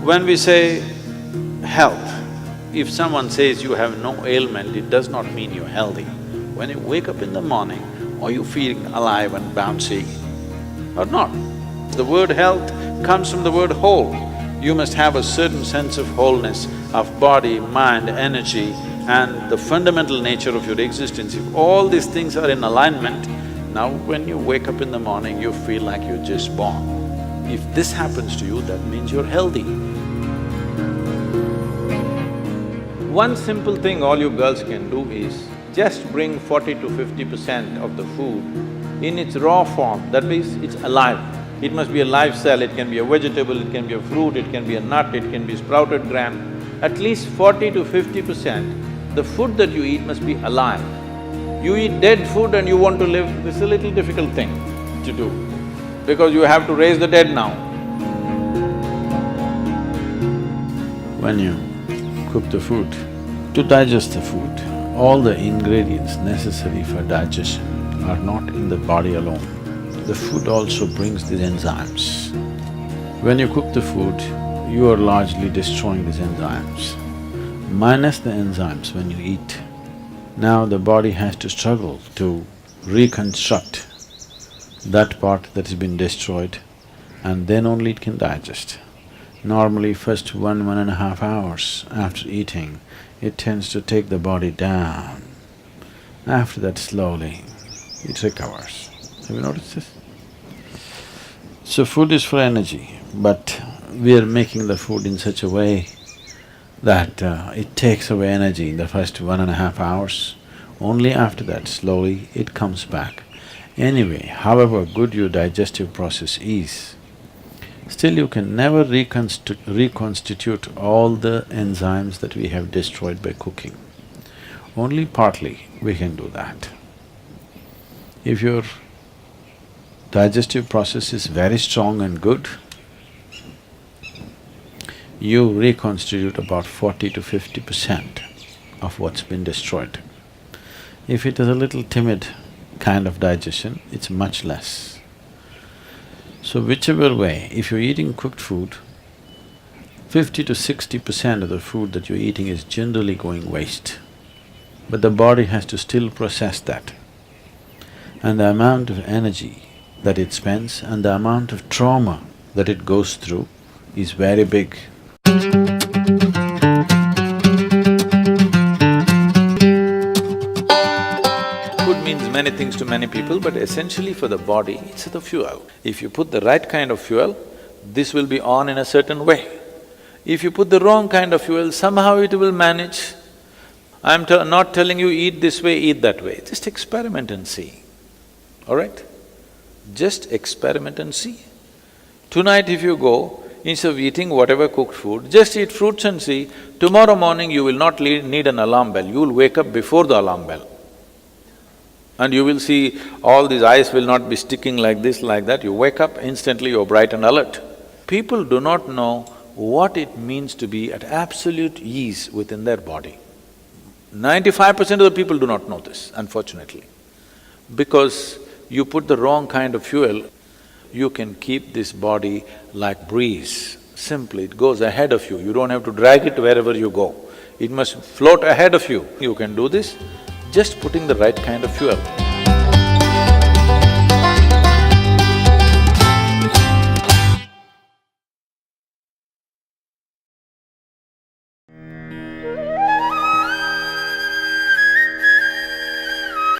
When we say health, if someone says you have no ailment, it does not mean you're healthy. When you wake up in the morning, are you feeling alive and bouncy or not? The word health comes from the word whole. You must have a certain sense of wholeness of body, mind, energy and the fundamental nature of your existence. If all these things are in alignment, now when you wake up in the morning, you feel like you're just born. If this happens to you, that means you're healthy. One simple thing all you girls can do is just bring 40 to 50% of the food in its raw form, that means it's alive. It must be a live cell, it can be a vegetable, it can be a fruit, it can be a nut, it can be sprouted gram. At least 40 to 50%, the food that you eat must be alive. You eat dead food and you want to live, this is a little difficult thing to do, because you have to raise the dead now. When you cook the food, to digest the food, all the ingredients necessary for digestion are not in the body alone. The food also brings these enzymes. When you cook the food, you are largely destroying these enzymes. Minus the enzymes when you eat, now the body has to struggle to reconstruct that part that has been destroyed and then only it can digest. Normally first 1.5 hours after eating, it tends to take the body down. After that slowly, it recovers. Have you noticed this? So food is for energy, but we are making the food in such a way that it takes away energy in the first 1.5 hours. Only after that, slowly, it comes back. Anyway, however good your digestive process is, still you can never reconstitute all the enzymes that we have destroyed by cooking. Only partly we can do that. If your digestive process is very strong and good, you reconstitute about 40 to 50% of what's been destroyed. If it is a little timid kind of digestion, it's much less. So whichever way, if you're eating cooked food, 50 to 60% of the food that you're eating is generally going waste. But the body has to still process that. And the amount of energy that it spends and the amount of trauma that it goes through is very big. Food means many things to many people, but essentially for the body, it's the fuel. If you put the right kind of fuel, this will be on in a certain way. If you put the wrong kind of fuel, somehow it will manage. I'm not telling you eat this way, eat that way, just experiment and see, all right? Just experiment and see. Tonight if you go, instead of eating whatever cooked food, just eat fruits and see, tomorrow morning you will not need an alarm bell, you will wake up before the alarm bell. And you will see all these eyes will not be sticking like this, like that, you wake up, instantly you're bright and alert. People do not know what it means to be at absolute ease within their body. 95% of the people do not know this, unfortunately. Because you put the wrong kind of fuel, you can keep this body like breeze. Simply, it goes ahead of you, you don't have to drag it wherever you go. It must float ahead of you. You can do this just putting the right kind of fuel.